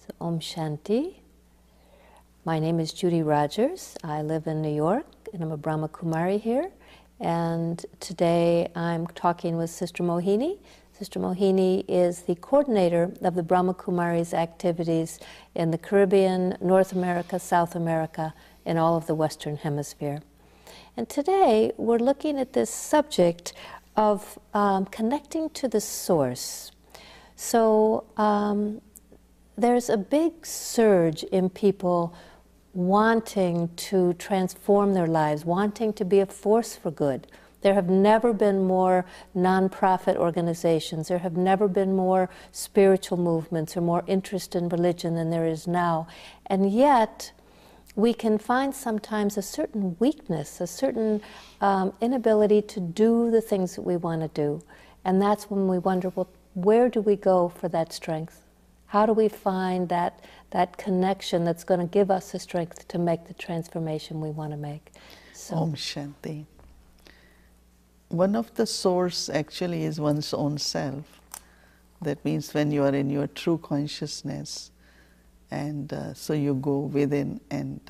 So, Om Shanti. My name is Judy Rogers. I live in New York, and I'm a Brahma Kumari here. And today I'm talking with Sister Mohini. Sister Mohini is the coordinator of the Brahma Kumaris activities in the Caribbean, North America, South America, and all of the Western Hemisphere. And today we're looking at this subject of connecting to the source. So there's a big surge in people wanting to transform their lives, wanting to be a force for good. There have never been more nonprofit organizations, there have never been more spiritual movements or more interest in religion than there is now. And yet, we can find sometimes a certain weakness, a certain inability to do the things that we want to do. And that's when we wonder, well, where do we go for that strength? How do we find that connection that's going to give us the strength to make the transformation we want to make? So, Om Shanti. One of the source actually is one's own self. That means when you are in your true consciousness, and so you go within and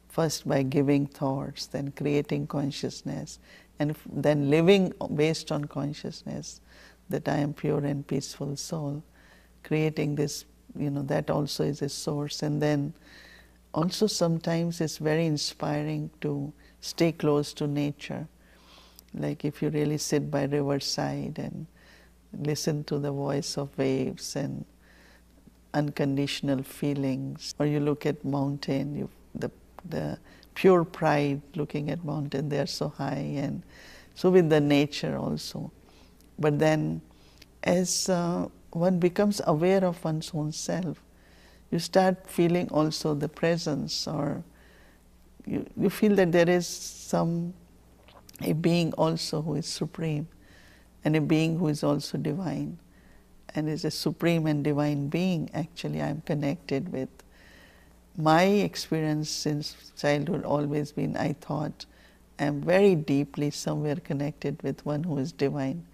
first by giving thoughts, then creating consciousness, and then living based on consciousness, that I am pure and peaceful soul. Creating this, that also is a source. And then also sometimes it's very inspiring to stay close to nature. Like if you really sit by riverside and listen to the voice of waves and unconditional feelings, or you look at mountain, the pure pride looking at mountain, they are so high, and so with the nature also. But then as one becomes aware of one's own self, you start feeling also the presence, or you feel that there is a being also who is supreme, and a being who is also divine, and is a supreme and divine being actually I am connected with. My experience since childhood always been, I thought I am very deeply somewhere connected with one who is divine.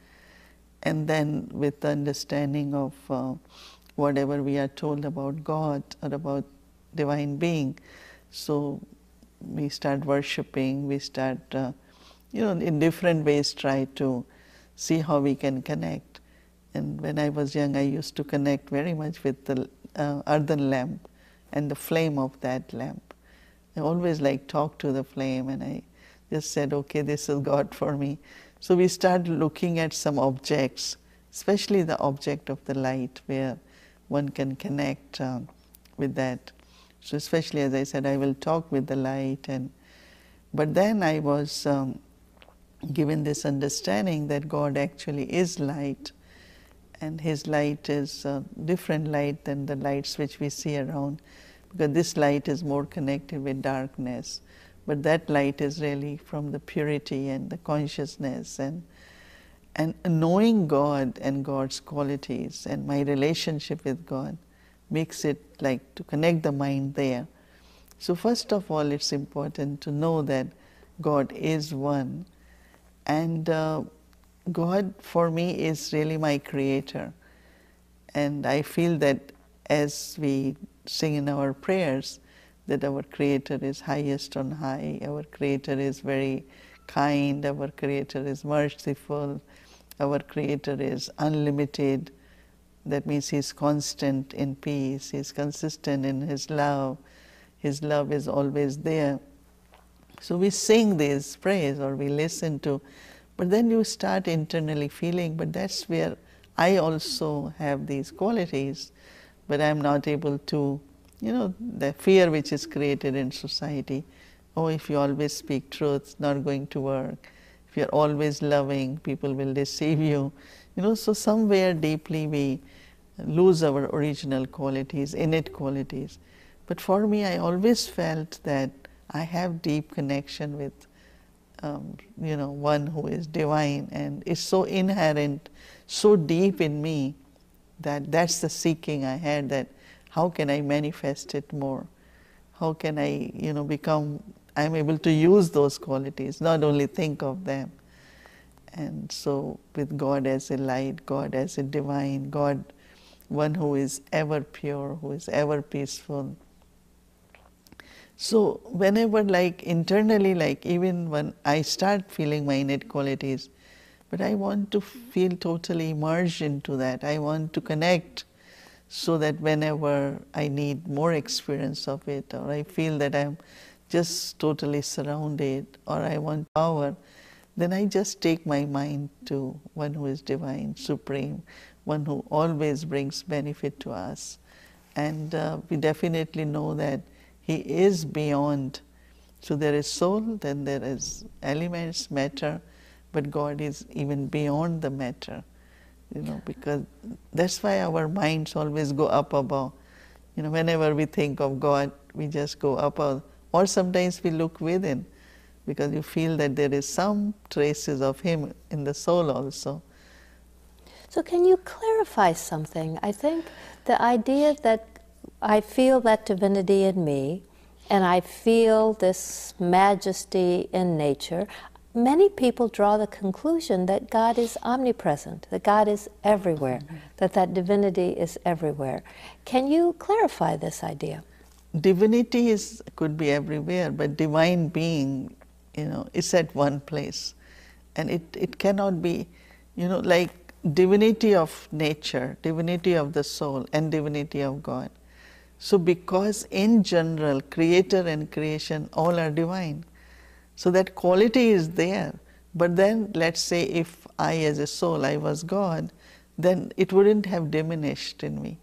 And then with the understanding of whatever we are told about God or about divine being, so we start worshipping, we start, in different ways try to see how we can connect. And when I was young, I used to connect very much with the earthen lamp and the flame of that lamp. I always talk to the flame, and I just said, okay, this is God for me. So we start looking at some objects, especially the object of the light, where one can connect with that. So especially, as I said, I will talk with the light. But then I was given this understanding that God actually is light, and His light is a different light than the lights which we see around, because this light is more connected with darkness. But that light is really from the purity and the consciousness, and knowing God and God's qualities and my relationship with God makes it to connect the mind there. So first of all, it's important to know that God is one, and God for me is really my creator. And I feel that as we sing in our prayers, that our Creator is highest on high, our Creator is very kind, our Creator is merciful, our Creator is unlimited. That means He is constant in peace, He is consistent in His love is always there. So we sing these prayers or we listen to, but then you start internally feeling, but that's where I also have these qualities, but I'm not able to, the fear which is created in society. Oh, if you always speak truth, it's not going to work. If you're always loving, people will deceive you. So somewhere deeply we lose our original qualities, innate qualities. But for me, I always felt that I have deep connection with, one who is divine, and is so inherent, so deep in me, that that's the seeking I had, that how can I manifest it more? How can I, I'm able to use those qualities, not only think of them. And so with God as a light, God as a divine, God one who is ever pure, who is ever peaceful. So whenever, like internally, like even when I start feeling my innate qualities, but I want to feel totally immersed into that. I want to connect so that whenever I need more experience of it, or I feel that I'm just totally surrounded, or I want power, then I just take my mind to one who is divine, supreme, one who always brings benefit to us. And we definitely know that he is beyond. So there is soul, then there is elements, matter, but God is even beyond the matter, you know, because that's why our minds always go up above. You know, whenever we think of God, we just go up above. Or sometimes we look within, because you feel that there is some traces of him in the soul also. So can you clarify something? I think the idea that I feel that divinity in me, and I feel this majesty in nature, many people draw the conclusion that God is omnipresent, that God is everywhere, that divinity is everywhere. Can you clarify this idea? Divinity could be everywhere, but divine being, you know, is at one place. And it cannot be, you know, like divinity of nature, divinity of the soul, and divinity of God. So because in general, creator and creation all are divine. So that quality is there. But then let's say if I as a soul, I was God, then it wouldn't have diminished in me.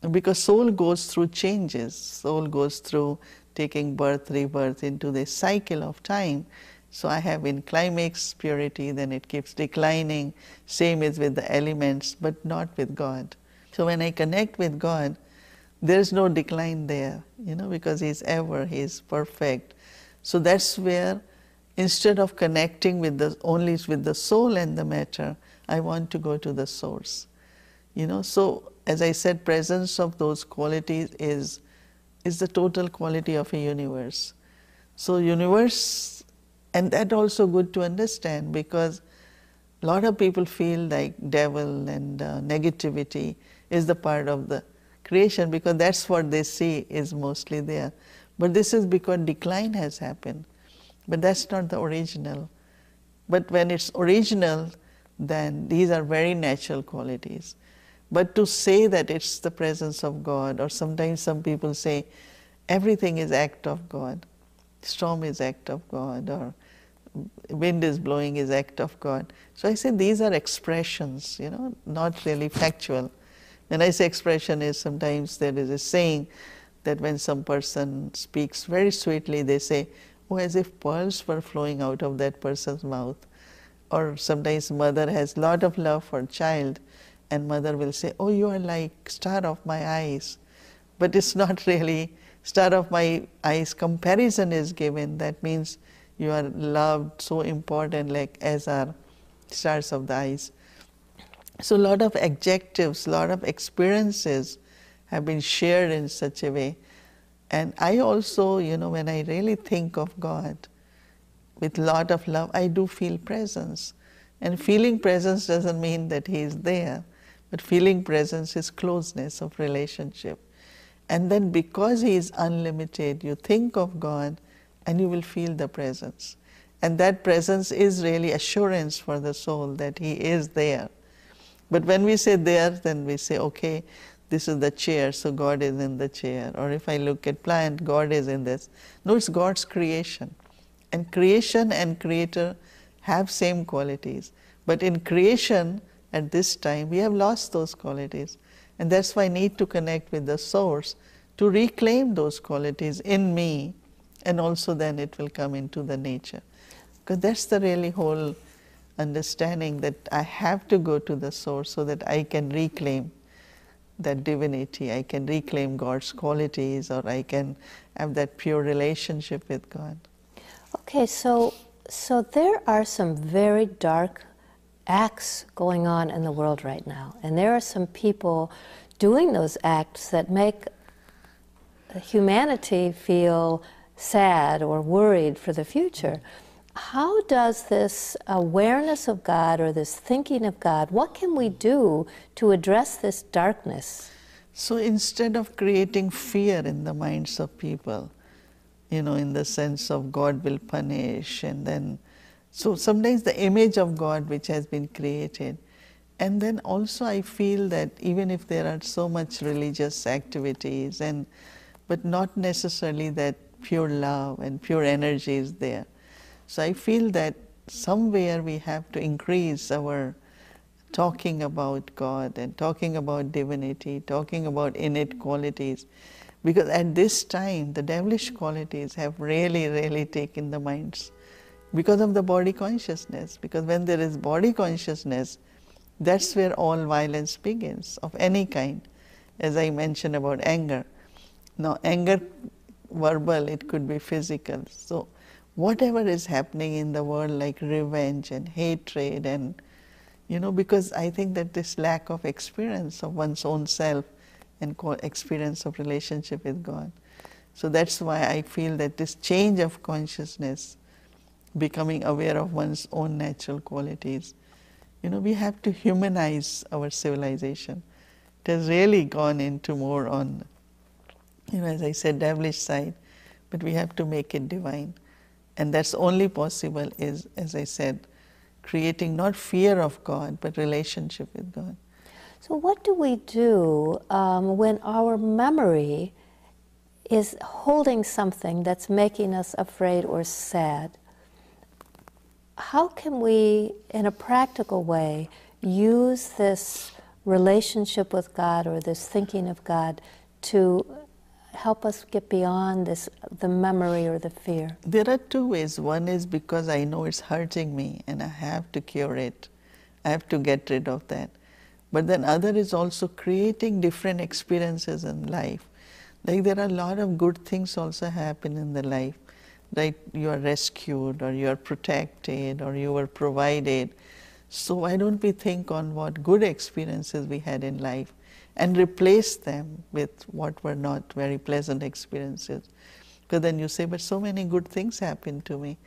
Because soul goes through changes. Soul goes through taking birth, rebirth into the cycle of time. So I have in climax purity, then it keeps declining. Same is with the elements, but not with God. So when I connect with God, there's no decline there, you know, because He's ever, He's perfect. So that's where, instead of connecting with only with the soul and the matter, I want to go to the source. You know, so as I said, presence of those qualities is the total quality of a universe. So universe, and that also good to understand, because a lot of people feel like devil and negativity is the part of the creation, because that's what they see is mostly there. But this is because decline has happened. But that's not the original. But when it's original, then these are very natural qualities. But to say that it's the presence of God, or sometimes some people say everything is act of God. Storm is act of God, or wind is blowing is act of God. So I say these are expressions, you know, not really factual. When I say expression is, sometimes there is a saying that when some person speaks very sweetly, they say, oh, as if pearls were flowing out of that person's mouth. Or sometimes mother has lot of love for child, and mother will say, oh, you are like star of my eyes. But it's not really star of my eyes. Comparison is given. That means you are loved, so important, like as are stars of the eyes. So a lot of adjectives, a lot of experiences have been shared in such a way. And I also, you know, when I really think of God with a lot of love, I do feel presence. And feeling presence doesn't mean that He is there, but feeling presence is closeness of relationship. And then because He is unlimited, you think of God and you will feel the presence. And that presence is really assurance for the soul that He is there. But when we say there, then we say, okay, this is the chair, so God is in the chair. Or if I look at plant, God is in this. No, it's God's creation. And creation and creator have same qualities. But in creation, at this time, we have lost those qualities. And that's why I need to connect with the source to reclaim those qualities in me, and also then it will come into the nature. Because that's the really whole understanding, that I have to go to the source so that I can reclaim that divinity, I can reclaim God's qualities, or I can have that pure relationship with God. Okay, so there are some very dark acts going on in the world right now, and there are some people doing those acts that make humanity feel sad or worried for the future. How does this awareness of God or this thinking of God, what can we do to address this darkness? So instead of creating fear in the minds of people, in the sense of God will punish, and then, so sometimes the image of God which has been created, and then also I feel that even if there are so much religious activities, but not necessarily that pure love and pure energy is there. So I feel that somewhere we have to increase our talking about God and talking about divinity, talking about innate qualities, because at this time the devilish qualities have really, really taken the minds because of the body consciousness. Because when there is body consciousness, that's where all violence begins, of any kind, as I mentioned about anger. Now, anger, verbal, it could be physical. So, whatever is happening in the world, like revenge and hatred, and because I think that this lack of experience of one's own self and experience of relationship with God. So that's why I feel that this change of consciousness, becoming aware of one's own natural qualities, we have to humanize our civilization. It has really gone into more on, as I said, devilish side, but we have to make it divine. And that's only possible is, as I said, creating not fear of God, but relationship with God. So what do we do when our memory is holding something that's making us afraid or sad? How can we, in a practical way, use this relationship with God or this thinking of God to help us get beyond the memory or the fear? There are two ways. One is because I know it's hurting me and I have to cure it. I have to get rid of that. But then other is also creating different experiences in life. Like there are a lot of good things also happen in the life. Right? You are rescued, or you are protected, or you were provided. So why don't we think on what good experiences we had in life and replace them with what were not very pleasant experiences? Because then you say, but so many good things happened to me.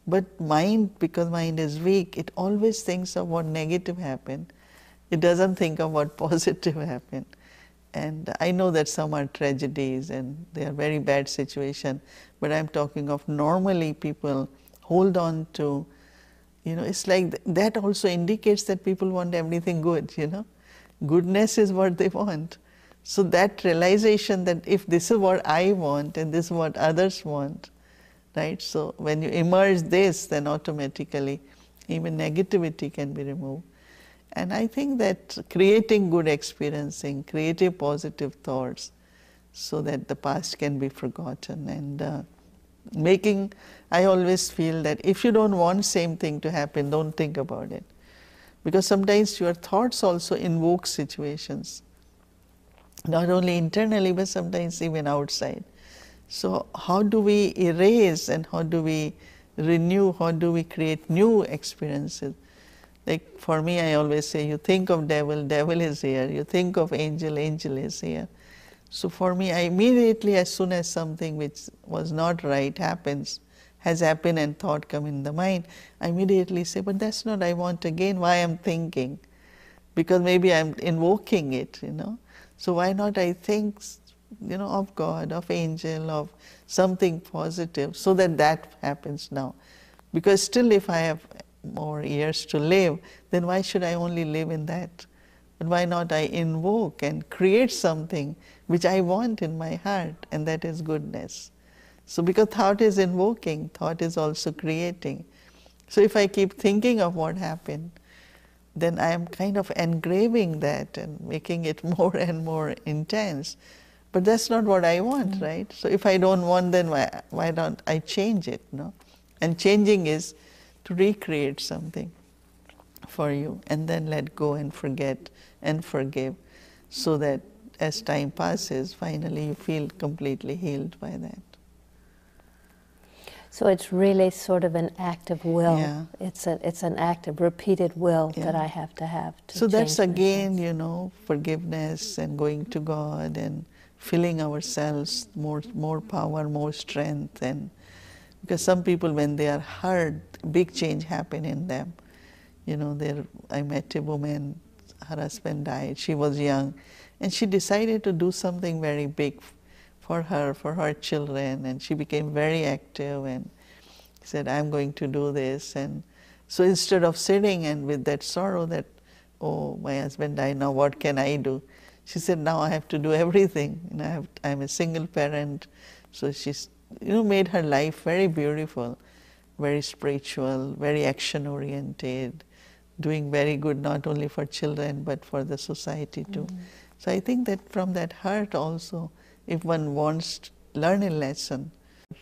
But mind, because mind is weak, it always thinks of what negative happened. It doesn't think of what positive happened. And I know that some are tragedies and they are very bad situations, but I'm talking of normally people hold on to, it's like that also indicates that people want everything good, Goodness is what they want. So that realization that if this is what I want and this is what others want, right? So when you emerge this, then automatically even negativity can be removed. And I think that creating good experiencing, creative positive thoughts, so that the past can be forgotten, and I always feel that if you don't want same thing to happen, don't think about it. Because sometimes your thoughts also invoke situations, not only internally, but sometimes even outside. So how do we erase and how do we renew, how do we create new experiences? Like for me, I always say, you think of devil, devil is here. You think of angel, angel is here. So for me, I immediately, as soon as something which was not right has happened and thought come in the mind, I immediately say, but that's not I want again, why I'm thinking? Because maybe I'm invoking it, So why not I think, of God, of angel, of something positive, so that happens now. Because still if I have more years to live, then why should I only live in that? But why not I invoke and create something which I want in my heart, and that is goodness. So because thought is invoking, thought is also creating. So if I keep thinking of what happened, then I am kind of engraving that and making it more and more intense. But that's not what I want, right? So if I don't want, then why don't I change it, no? And changing is to recreate something for you and then let go and forget and forgive, so that as time passes, finally you feel completely healed by that. So it's really sort of an act of will. Yeah. It's an act of repeated will that I have to have to So that's change again, forgiveness and going to God and filling ourselves more power, more strength, and Because some people, when they are hurt, big change happen in them. You know, I met a woman, her husband died, she was young, and she decided to do something very big for her children, and she became very active and said, I'm going to do this. And so instead of sitting and with that sorrow that, oh, my husband died, now what can I do? She said, now I have to do everything. You know, I'm a single parent. So she's, you know, made her life very beautiful, very spiritual, very action-oriented, doing very good not only for children but for the society too. So I think that from that heart also, if one wants to learn a lesson,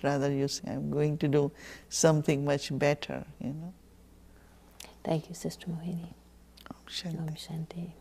rather you say, I'm going to do something much better, you know. Thank you, Sister Mohini. Om Shanti. Om Shanti.